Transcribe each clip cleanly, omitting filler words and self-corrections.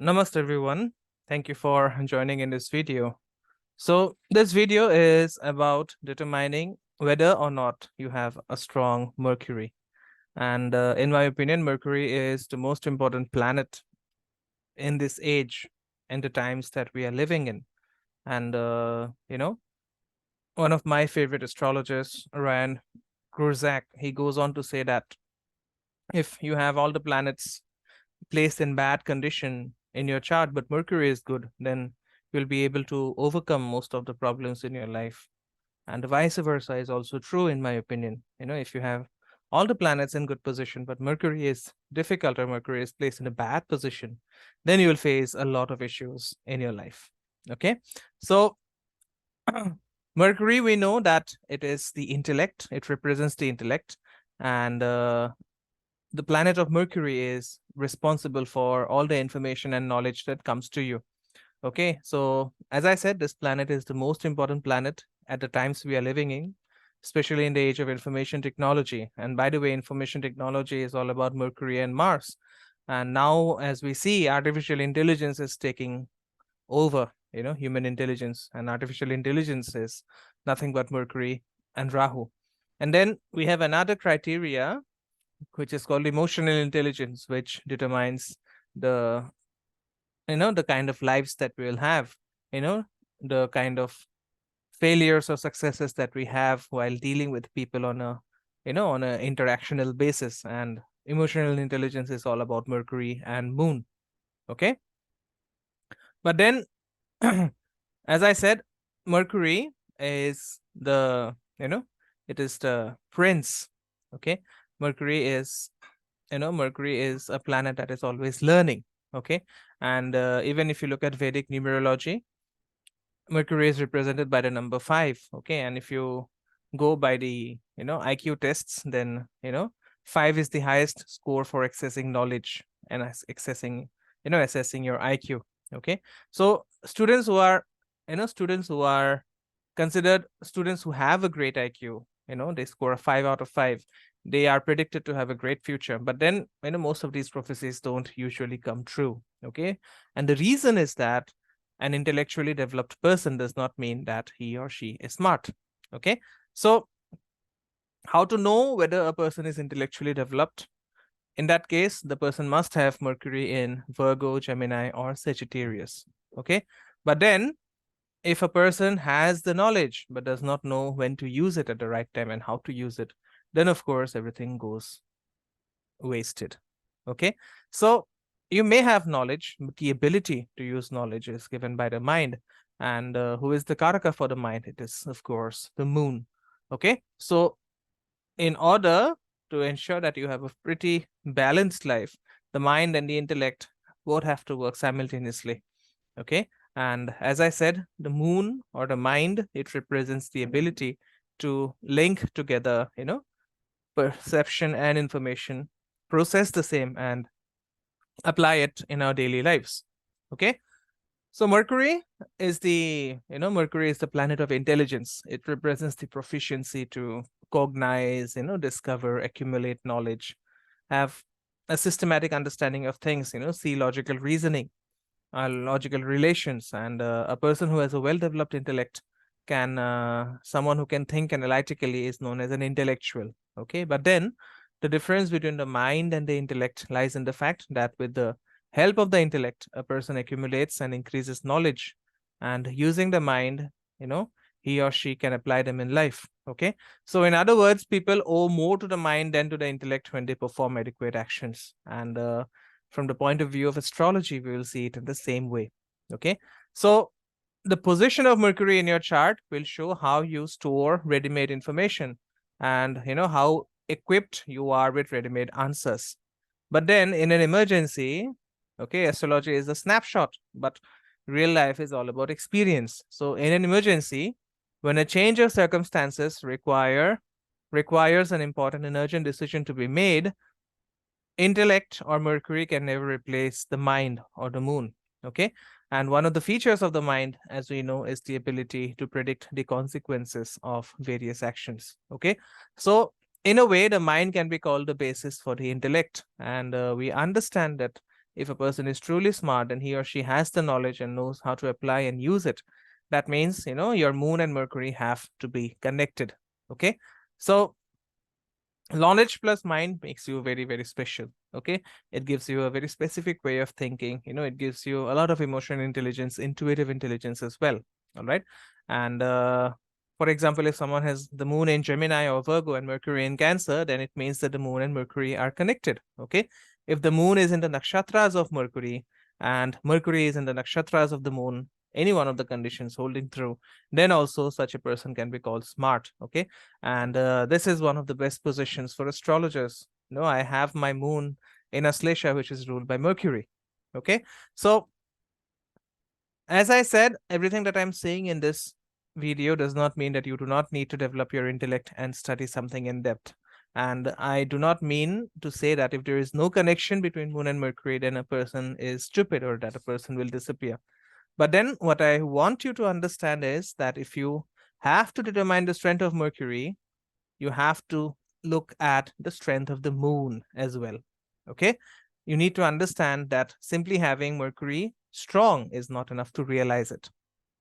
Namaste everyone. Thank you for joining in this video. So this video is about determining whether or not you have a strong Mercury. And in my opinion, Mercury is the most important planet in this age and the times that we are living in. And, one of my favorite astrologers, Ryan Kurzak, he goes on to say that if you have all the planets placed in bad condition in your chart, but Mercury is good, then you'll be able to overcome most of the problems in your life. And the vice versa is also true, in my opinion. If you have all the planets in good position, but Mercury is difficult or Mercury is placed in a bad position, then you will face a lot of issues in your life. Okay. So Mercury, we know that it is the intellect, it represents the intellect. And the planet of Mercury is responsible for all the information and knowledge that comes to you. Okay, so as I said, this planet is the most important planet at the times we are living in, especially in the age of information technology. And by the way, information technology is all about Mercury and Mars. And now, as we see, artificial intelligence is taking over, human intelligence, and artificial intelligence is nothing but Mercury and Rahu. And then we have another criteria which is called emotional intelligence, which determines the the kind of lives that we'll have, the kind of failures or successes that we have while dealing with people on a on a interactional basis. And emotional intelligence is all about Mercury and Moon. Okay, but then as I said, Mercury is the it is the prince. Okay, Mercury is Mercury is a planet that is always learning. Okay, and even if you look at Vedic numerology, Mercury is represented by the number 5. Okay, and if you go by the IQ tests, then 5 is the highest score for accessing knowledge and accessing assessing your IQ. Okay, so students who are students who are considered students who have a great IQ, they score a 5 out of 5, they are predicted to have a great future. But then most of these prophecies don't usually come true. Okay, and the reason is that an intellectually developed person does not mean that he or she is smart. Okay, so how to know whether a person is intellectually developed? In that case, the person must have Mercury in Virgo, Gemini, or Sagittarius. Okay, but then if a person has the knowledge but does not know when to use it at the right time and how to use it, then of course everything goes wasted. Okay, so you may have knowledge, but the ability to use knowledge is given by the mind. And who is the karaka for the mind? It is, of course, the moon. Okay, so in order to ensure that you have a pretty balanced life, the mind and the intellect both have to work simultaneously. Okay, and as I said, the moon or the mind, it represents the ability to link together perception and information, process the same, and apply it in our daily lives. Okay, so Mercury is the planet of intelligence. It represents the proficiency to cognize, discover, accumulate knowledge, have a systematic understanding of things, see logical reasoning, logical relations. And a person who has a well-developed intellect someone who can think analytically is known as an intellectual. Okay, but then the difference between the mind and the intellect lies in the fact that with the help of the intellect, a person accumulates and increases knowledge, and using the mind, he or she can apply them in life. Okay, so in other words, people owe more to the mind than to the intellect when they perform adequate actions. And from the point of view of astrology, we will see it in the same way. Okay, so the position of Mercury in your chart will show how you store ready-made information, and how equipped you are with ready-made answers. But then in an emergency, okay, astrology is a snapshot, but real life is all about experience. So in an emergency, when a change of circumstances requires an important and urgent decision to be made, intellect or Mercury can never replace the mind or the moon. Okay, and one of the features of the mind, as we know, is the ability to predict the consequences of various actions. Okay, so in a way, the mind can be called the basis for the intellect. And we understand that If a person is truly smart and he or she has the knowledge and knows how to apply and use it, that means, your moon and Mercury have to be connected. Okay. So knowledge plus mind makes you very, very special. Okay. It gives you a very specific way of thinking. It gives you a lot of emotional intelligence, intuitive intelligence as well. All right. And for example, if someone has the moon in Gemini or Virgo and Mercury in Cancer, then it means that the moon and Mercury are connected. Okay. If the moon is in the nakshatras of Mercury and Mercury is in the nakshatras of the moon, any one of the conditions holding through, then also such a person can be called smart. Okay. And this is one of the best positions for astrologers. I have my moon in Aslesha, which is ruled by Mercury. Okay. So as I said, everything that I'm saying in this video does not mean that you do not need to develop your intellect and study something in depth. And I do not mean to say that if there is no connection between moon and Mercury, then a person is stupid or that a person will disappear. But then what I want you to understand is that if you have to determine the strength of Mercury, you have to look at the strength of the moon as well. Okay. You need to understand that simply having Mercury strong is not enough to realize it.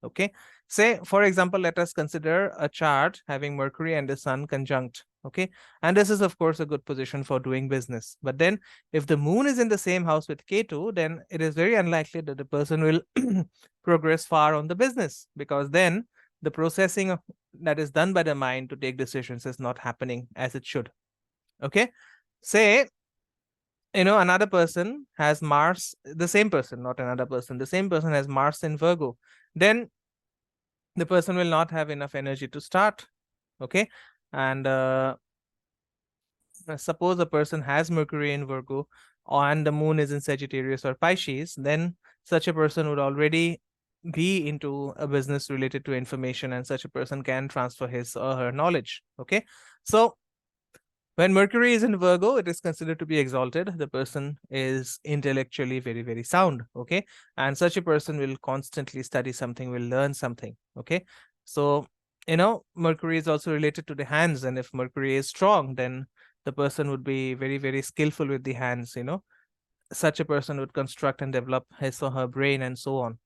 Okay. Say, for example, let us consider a chart having Mercury and the Sun conjunct. Okay. And this is, of course, a good position for doing business. But then if the moon is in the same house with Ketu, then it is very unlikely that the person will progress far on the business, because then the processing that is done by the mind to take decisions is not happening as it should. Okay. Say, another person has Mars, the same person, not another person, the same person has Mars in Virgo, then the person will not have enough energy to start. Okay. And suppose a person has Mercury in Virgo and the moon is in Sagittarius or Pisces, then such a person would already be into a business related to information, and such a person can transfer his or her knowledge. Okay. So when Mercury is in Virgo, it is considered to be exalted. The person is intellectually very, very sound. Okay. And such a person will constantly study something, will learn something. Okay. So, Mercury is also related to the hands. And if Mercury is strong, then the person would be very, very skillful with the hands. Such a person would construct and develop his or her brain and so on.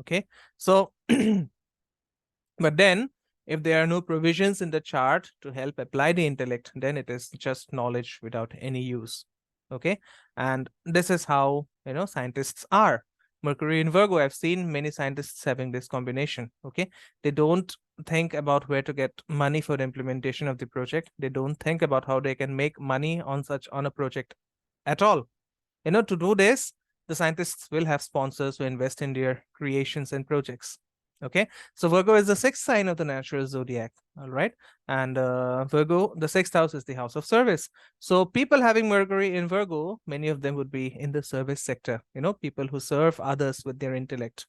Okay. So, but then if there are no provisions in the chart to help apply the intellect, then it is just knowledge without any use. Okay. And this is how, scientists are. Mercury in Virgo, I've seen many scientists having this combination. Okay. They don't think about where to get money for the implementation of the project. They don't think about how they can make money on a project at all. To do this, the scientists will have sponsors who invest in their creations and projects. Okay. So Virgo is the sixth sign of the natural zodiac. All right. And Virgo, the sixth house, is the house of service. So people having Mercury in Virgo, many of them would be in the service sector, people who serve others with their intellect.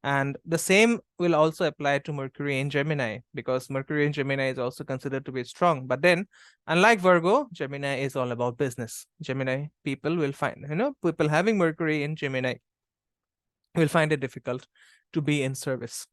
And the same will also apply to Mercury in Gemini, because Mercury in Gemini is also considered to be strong. But then, unlike Virgo, Gemini is all about business. Gemini people will find, people having Mercury in Gemini will find it difficult to be in service.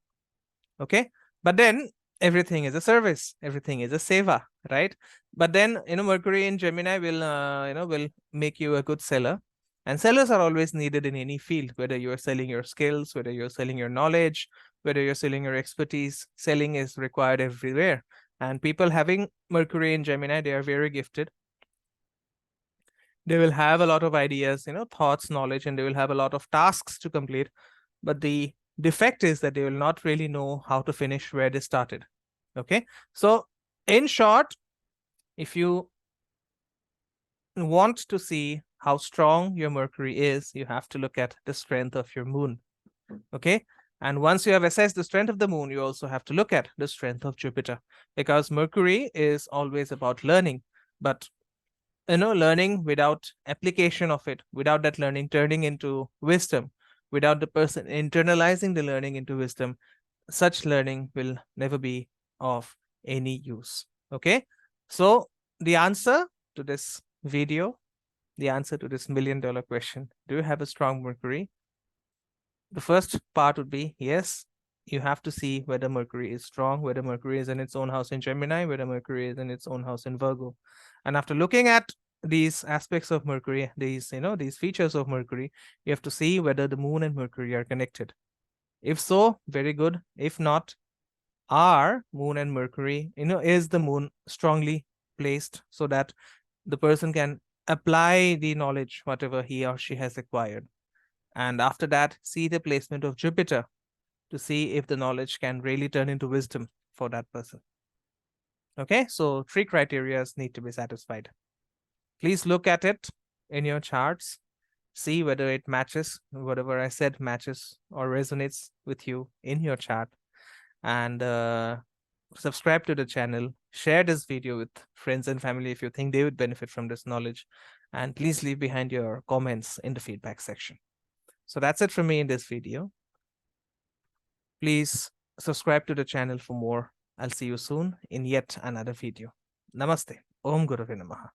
Okay. But then everything is a service, everything is a seva, right? But then, Mercury in Gemini will, will make you a good seller. And sellers are always needed in any field, whether you're selling your skills, whether you're selling your knowledge, whether you're selling your expertise. Selling is required everywhere. And people having Mercury in Gemini, they are very gifted. They will have a lot of ideas, thoughts, knowledge, and they will have a lot of tasks to complete. But the defect is that they will not really know how to finish where they started. Okay. So in short, if you want to see how strong your Mercury is, you have to look at the strength of your moon. Okay. And once you have assessed the strength of the moon, you also have to look at the strength of Jupiter, because Mercury is always about learning. But learning without application of it, without that learning turning into wisdom, without the person internalizing the learning into wisdom, such learning will never be of any use. Okay. So the answer to this video, the answer to this $1 million question, do you have a strong Mercury? The first part would be yes. You have to see whether Mercury is strong, whether Mercury is in its own house in Gemini, whether Mercury is in its own house in Virgo. And after looking at these aspects of Mercury, these, these features of Mercury, you have to see whether the moon and Mercury are connected. If so, very good. If not, are moon and Mercury, is the moon strongly placed so that the person can apply the knowledge, whatever he or she has acquired. And after that, see the placement of Jupiter to see if the knowledge can really turn into wisdom for that person. Okay, so 3 criteria need to be satisfied. Please look at it in your charts, see whether it matches, whatever I said matches or resonates with you in your chart, and subscribe to the channel, share this video with friends and family if you think they would benefit from this knowledge, and please leave behind your comments in the feedback section. So that's it from me in this video. Please subscribe to the channel for more. I'll see you soon in yet another video. Namaste. Om Gurave Namaha.